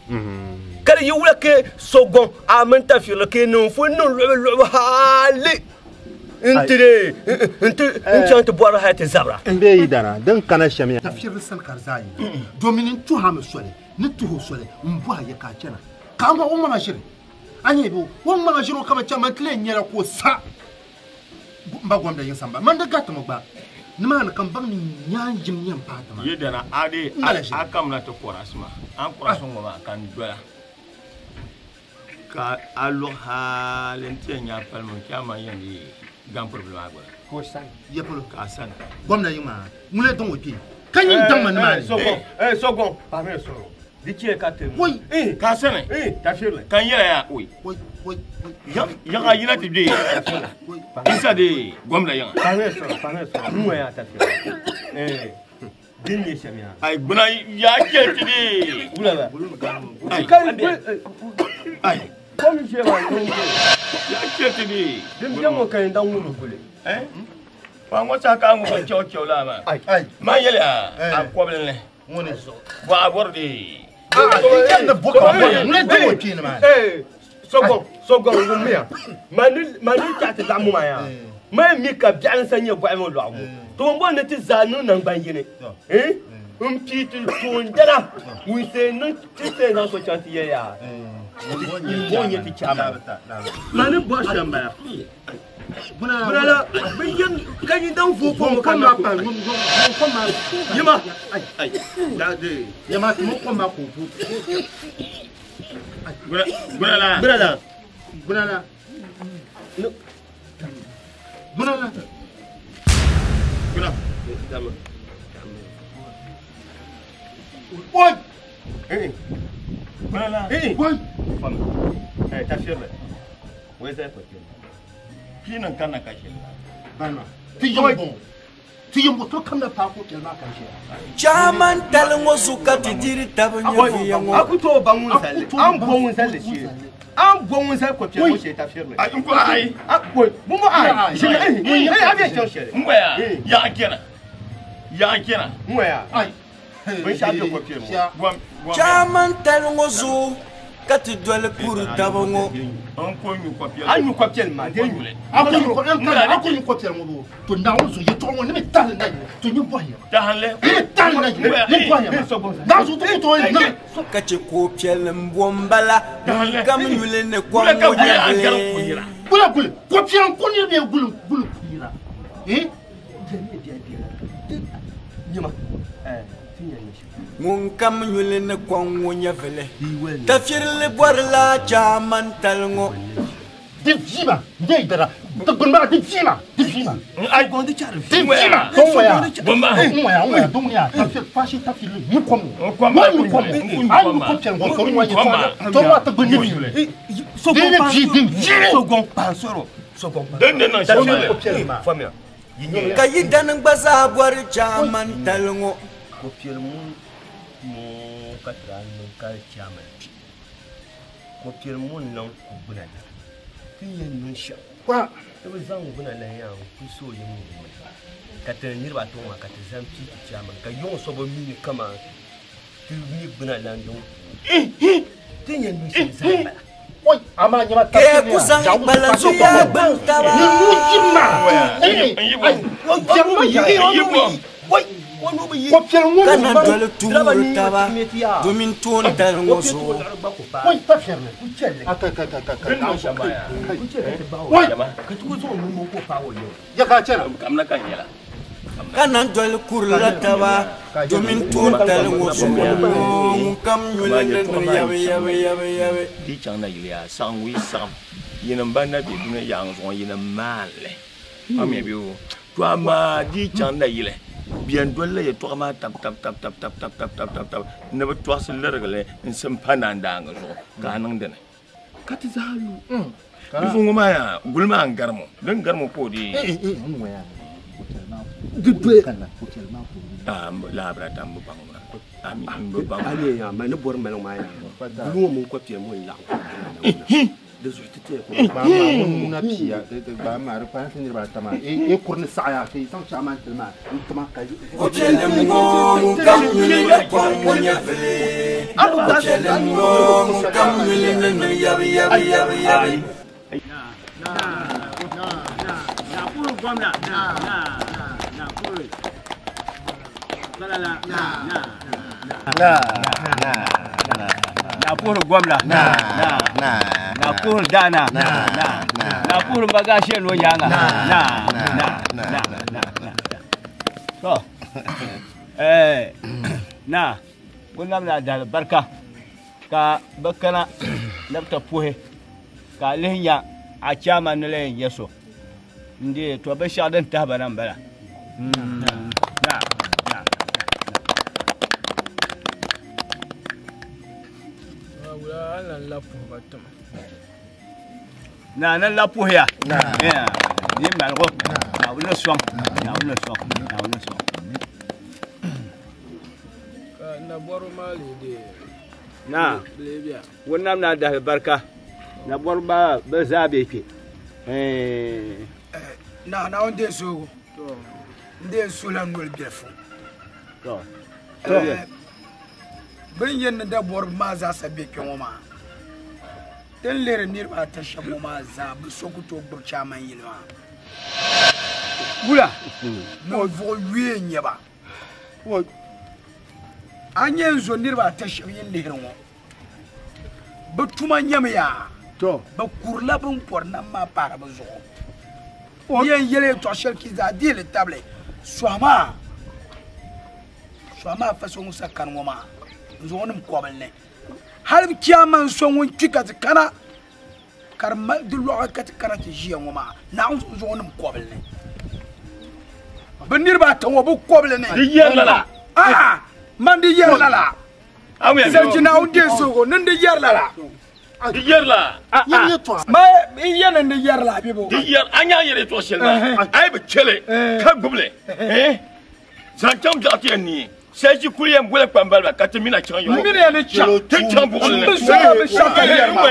kar yi wula ke sogon amen ta fi lo ke non fu non lo hali intire intan to bora ha ta zabra mbe yi dana dan kana shamiya tafsir san karzai domin tu ha musole ni tu ho sole mbo ya ka kena ka ma umma mashiri anye bo umma mashiro kama chama tle nyera ko sa ba gwamda yin samba man da gata mu ba nima na kan bang ni nyanjim nyam pata ma yedana ade akam na to korasma an korasun ma kan dola ka alo halente nya palmo kama yandi gam problem agora ko san ye polo ka san gwamna yin ma mule don wopi kan yin dan man ma sogon pa me soro dikie ka te woi ka sene ta firle kan yera ya woi ya ga yina ti de isa de gwamna yin pa me soro mu ya ta firle dinye shamia ay buna ya ke ti de ulala ay comme je va ya ke ti de dem mo kan dan wulu kule wa ngota ka ngo chocho la ma ma yele a problem le ngone so wa bordi da boka ne da wopi ne ma sogon ngumia mani ta ta damu ma ya ma mi ka bian sanye bo mo lo to mbo ne ti zanu nan ban yene ti to ndara wi se no ti se na so chanti ye ya mo nye ti chama mani bo shamba Bunala, biyan kanyi dan fu ko kan ma pa ko ma yima ai da de yama mo ko ma ko fu bunala oi bunala oi ta shirle wai sai ko kinan kana kashe bana ti yombo to kamna pa ko kelma kashe chaman talngo suka tijiri tabanya yango akuto bangun sale an bongun sale shi an bongun sale ko fiye shi ta firme ai ko ai akoi mu mu ai shi ai abi jan shi mu ya kira mu ya ai mun sha ko fiye mu chaman talngo su kati dole kuru tabango an ko nyu kopiel an nyu kopiel ma de nyu ako nyu kopiel mo to ndawo so ye to mo ne tal na to nyu boye tahanle tal na ne boye na so to na kace kopiel mbombala kam nyule ne kwa mo nyele bula kopiel ko ne be gulu kuira nyima mun kam nyule ne kwa mo nyavele tafirle borla chaman talngo dipjima ndey dara to gumba dipjima ai gondi char dipjima to ya bomba dunya tafir fashi tafir ni komo ni komo ai ni ko chen ko ro wa to ma to guni sogon pansoro den na famia kayidan ngbaza bor chaman talngo ko piel mu katran ka chaman ko piel mu non ko bunada tiyen nun sha kwa to zan bunala ya ku so yin mu ka ta nirba to ma ka ta zan fi chaman ka yon so bo mini kama ti ni bunala ndon tiyen nun sha zan oi ama nyama ta ke kuzang balansu ya bantaba ni mujima kana dole turu taba domin ton talngo so oi ta ferme ata oi ka tuko zo mu ko pawo yo ya ka cera kamna kan yela kana dole kurla taba domin ton talngo so kam nyule ne yawe di chang na yilia sang wi sam yinam ban na bi duna yang zon yinam male amye bi o to ama di chang na yile bien dolle ye to ma tap ne ba to asel regale en sem pananda ngazo kanang dene kati zalu bifu ngoma ya gulma garmo den garmo ko di labra tambo bangma ami bang ali ya ma ne bor mel ma ya lu mo ko pie mo la de zuitete ko ba ma na pia ba ma ru pa ni ba tama e kurni saaya fi san chaman tilma tama ka o chelem mo kam ni le ko mo nya fele o chelem mo kam ni le no ya na puru gwamna na puru na puru gwamna na puru dana na puru bagashe no yanga so na gunam na da barka ka bakana nabta puhe ka lehnya a chama ne len yeso ndi to be shadan ta banan bala na nan la puya ya ni malgo na wala swam na boro mali de na wannan na da barka na borba be zabe ke na onde so to nde sulan ngol biefo to bin yen da bor ma za sabe ke woma dan lere nir ba ta shamo ma za bu sokuto burcha man yilwa bula mo vo wie nyeba wo anyen zo nir ba ta shamo yin lere wo bu tuma nyam ya to ba kurla bun porna ma para ba zo yen yele to shel ki za di le table swama façon sa kan woma zo wonum kobelne halm kiyaman son won kika kana karma dullo ka kana ti jiya woma na zo wonum kobelne bandir ba tan wo bu kobelne di yerlala man di yerlala sai na unde sogo nan di yerlala di yerla yen to ma yen di yerla bibo di yer anya yere to shelma ay be chele ka guble santam jati ni seji kuliyem gole kwambala katemina chanyo mine ne cha te chambo le shaka yerma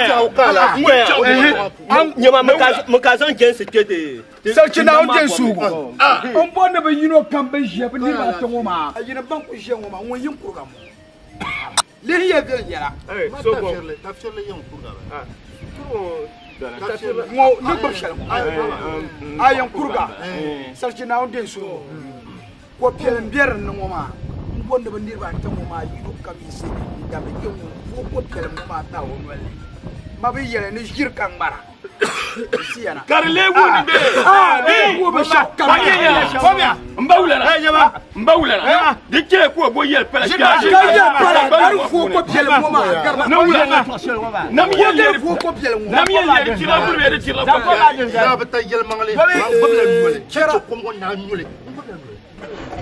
nyama mukazan jense kede sai na unde sogo on bonne be yino kambe je be ni ba tongo ma ayina banku je ngoma won yin program le hiya be yara sogo tafsirle yin kurga mo ni ba shal ayan kurga sai na unde sogo ko pielen bier no ngoma bonde bandir ba tango ma yido kamisi ndabe yewu ko kele ma ta won wale ma be yele ni jir kan bara siyana karle woni be ko be shakka fobia mbawulana jaba mbawulana dike ko bo yel pala gar fo ko piele moma nam yel fo ko piele moma nam yel ci la bul be ci la ko ya ba tay yel mangale ba le cera ko mo na ñule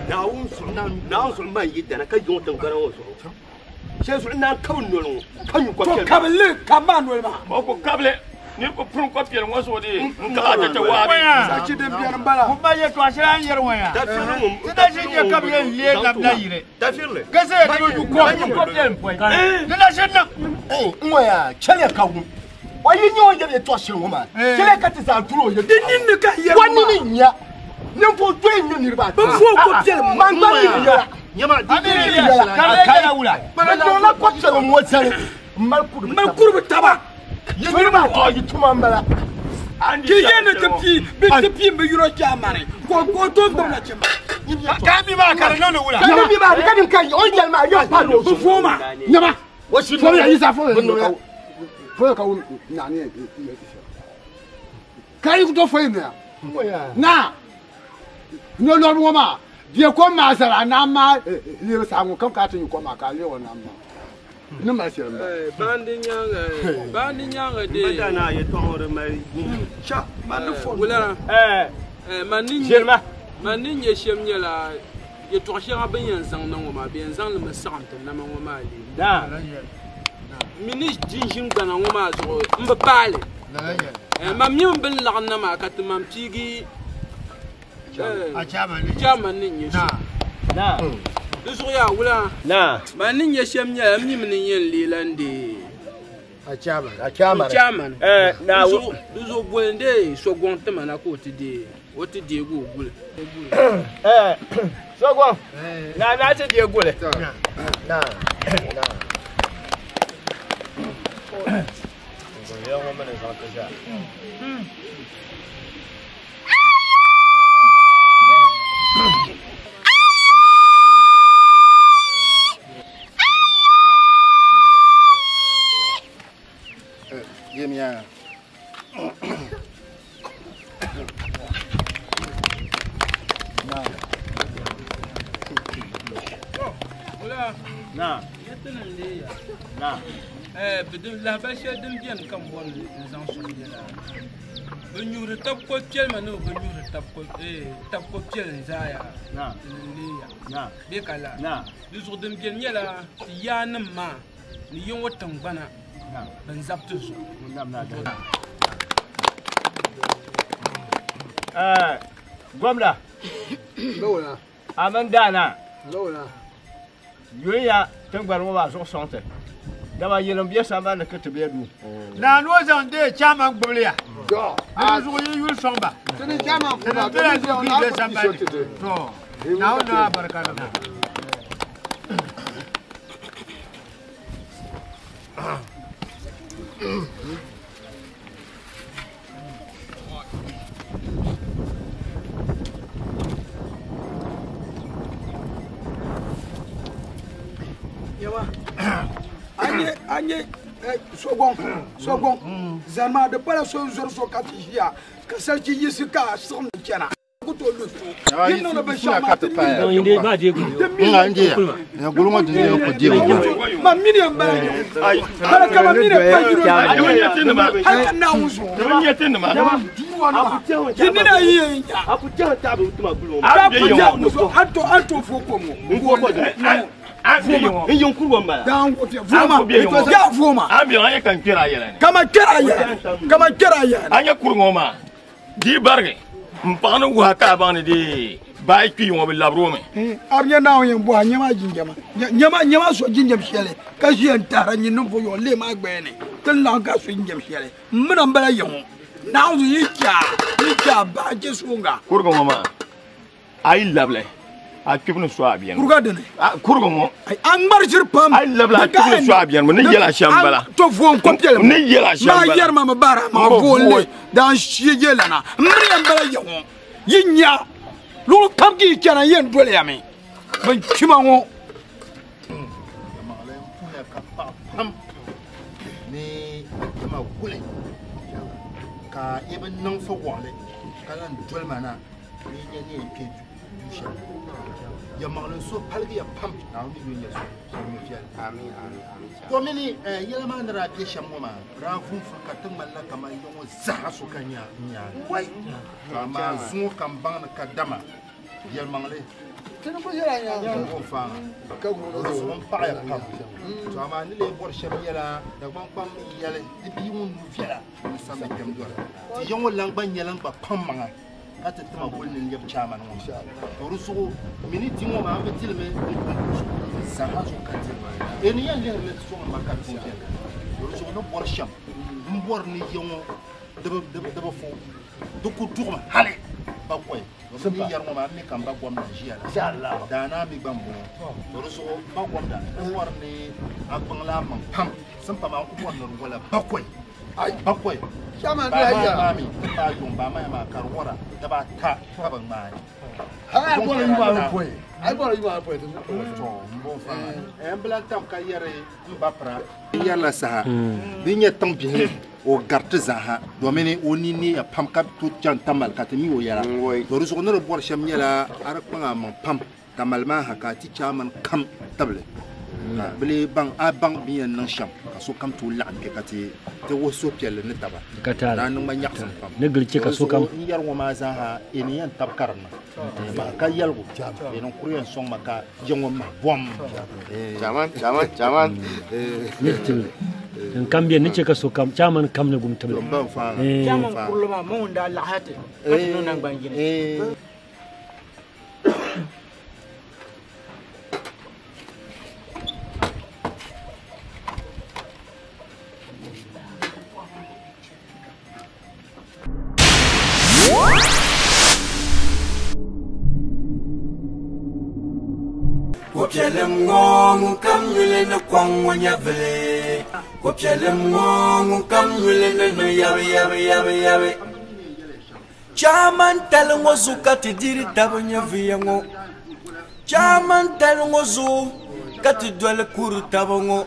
naun sul man yi dana ka yon tan garan wo so she sul na ka nolo kan yu ko to kable kama nolo ma ko kable ni ko prun ko piel mo so di ka ta ta wa sa ci dem biar mbala ko ba ye to asira yer waya da filu ti da shi je kable le na na yire da filu gase da du ko piel point ni na shi na ngoya chele ka wu wayi nyo ye to asira wo ma chele ka ti sa duro ye din ni ka yer wani ni nya nyampo to enyo ni ba ba fo ko piel man ba ni ya nyama di kala wula ba do na ko chele mo tsare mal kurbu taba yiri ba to yi tuma mbala ki yene te pi be yuro jamare ko to ndo na chema ka mi ba kala no wula ka mi ba ka dim kan o jel ma yo pa do fo ma nyama o shi fo ya isa fo ka na ni kai ku to fo ina na no no woma die ko ma sara na ma le sa ngo kam ka tin ko ma ka le wona ma ni ma se bandi nyanga de bada na ye to hore mai cha man fo wula manin Sherma manin ye shem nyela ye to shira ben yan zang na ngoma ben zang le masam tan na ngoma ali da mini jinjin kana ngoma zo mba pale mam nyum ben lagna ma kat mam tigi a chaman ni yesu Na. Dusu ya wula. Na. Ma nin ya shem nya mi min yin lilande. A chairman. Chairman. Na dusu bolende so gonte mana ko ti de. O ti de go gule. So go. Na ti de gule. Na. Give me a. Na. Na. Bidin la ba she dim bien kan bon zan so de la. Ben yure tap ko tiel manu ben yure tap ko tiel zaya. Na. Na. Be kala. Na. Du so dim bien yela ya nan ma ni yon watan bana. Na. Ben zaptu so. Na. Gwamna. Lola. Amandana. Lola. Yuya tengbar mo ba so sonte. Dama yelom biya samba na kete be du. Na no zande chama gboliya. Yo. Azu yul somba. Tini chama Na fuba. bela zo bi de samba. To. Na ona barakana. Yawa. Anye sogon zama da para so zor so katishiya kasarci yisika son kenan kuto lutu yin no ba shama non inde ba je ko Nga ndiya. Ya guluma dinyo ko diyo. ma mini mbara ay kala kama mini pa jiro ay na wuzo yini na yi Aputia tabu tuma gulo. ato fokomo Yon kurwa mbala. dan wote vuma ya vuma Ambiyon anya kan kira yela ne. kama kera ya Anya kurngoma. Di barge. Mpana wa ka bani di. Bai ki yon bi labro me. arnya na yen bo nyama jinjama nyama so jinjam shele ka shi entara nyin no bo yo le ma gbe ne tan la ka so jinjam shele mna mbala yon na uzu yicha ba je sunga Kurngoma. Ai lable. A kibnu swa bien. kurga dene Kurngomo. ay an marjir pam Ai lable a kibnu swa bien. Mo ni yela shambala. to fon koptel Ni yela shambala. ma yer ma bara ma volle dan shi yela na mna mbala yon yinya lu kamki kana yen dole yami ban kima ngo Ni ma gule. Ka even nang fo wale. Kalan dwel mana. Ni ni ke du ya manglen so palgi ya pam na mi wi yeso so mi fial amin to mini yela ma ndara ke shamo ma ra fun fu ka tan malla kama yongo za so kanya nya wai ma zu kan ban ka dama yel mangle tan ko yela nya ko fa ka go do so pa ya pam to ma ni le bor sham yela da ban pam yele di bi mun fiala sa me kem do ti yongo lang ban yelang ba pam manga kata tama bolin yeb chama no to rusu miniti mo ma be tilme sa ha so kati eni yan le le so ma ka tun ke rusu no bor sham mbor ni yongo de fo du ku dugma hale ba koy so mi yar mo ma mi kan ba gom na jiya inshallah dana mi bambo to rusu ba gom da war ni akon la man pam sun pa ma ku won wala ba koy ay ba koy Chama dia ya mami ta yumba ma ma karwara da ba ta ban ma ha ko ni ba ko ai ba ni ba ko to mbo fa bla tam ka yare mbapra yalla sa binya tam bi o garte za ha do meni oni ni ya pam ka tu chan tamal ka temi o yara do ruso no bor sham yala arak pa ma pam tamal ma ha ka ti chaman kam table bele bang a bang bi nan sham so kam tu la ke kati te wo so piel ne taba katala nan ma nyak sam pam ne gurce ka so kam yar wo ma za ha eniyan tab karna ba ka yal go jam e non kuriyan song maka jongo ma bom jaman ne til dan kambie ne ce ka so kam chaman kam ne gum tabe ban fa jaman kurluma mun da lahate kati no nan bangine KOPIELIM ngong kam yule na kwang wanya vele KOPIELIM ngong kam yule na yawe chaman talongo zukati diri tabanya viyango chaman talongo zu kati dwele kuru tabongo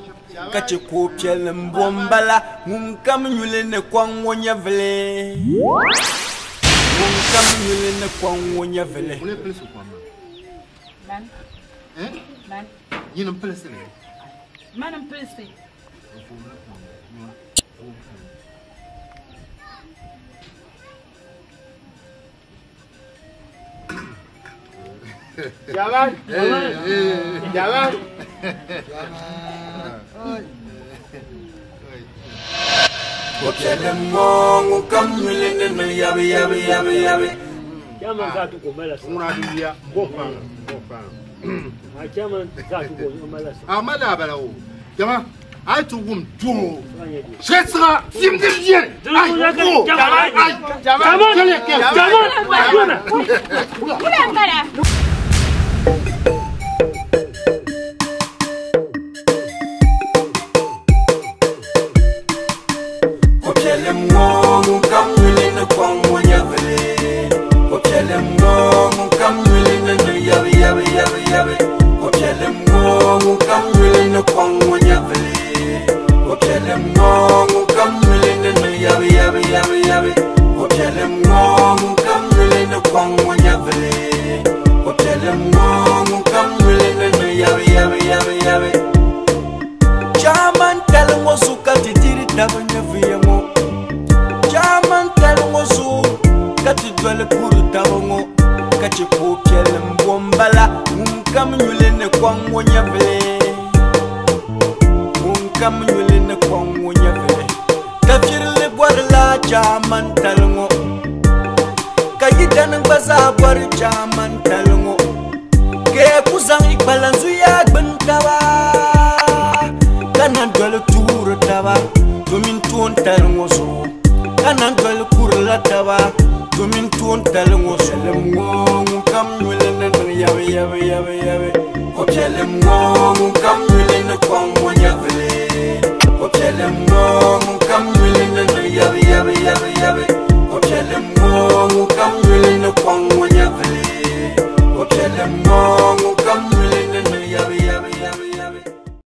kati KOPIELIM bombala ngum kam yule na kwang wanya vele ngum kam yule na kwang wanya vele Man. You don't play silly. Man, I'm pretty. Jalan. KOPIELIM ngong kam yule na yawe Chairman zatu kumela Una dia. Bofa. Chairman zatu kumela Amala bala o. Jama, ai tu gum tu. Sesra, sim de bien. Ai, KOPIELIM ngong kam yule na kwang wanya vele KOPIELIM ngong kam yule na yawe KOPIELIM ngong kam yule na kwang wanya vele KOPIELIM ngong kam yule na yawe KOPIELIM ngong kam yule na kwang wanya vele KOPIELIM ngong kam yule na yawe chaman talongo zukati diri tabanya viyango chaman talongo zu kati dwele kuru tabongo kati KOPIELIM bombala ngum kam yule ne kwang wonya vele ngum kam yule ne kwang wonya vele kafirle gwarla chaman talongo kayidan baza gwar chaman talongo ke kuzang ikbalanzu ya gbantawa kanan dole turu taba domin tuwon talongo so kanan dole kurla taba domin tuwon talongo so ngong kam yule na yawe KOPIELIM ngong kam yule na kwang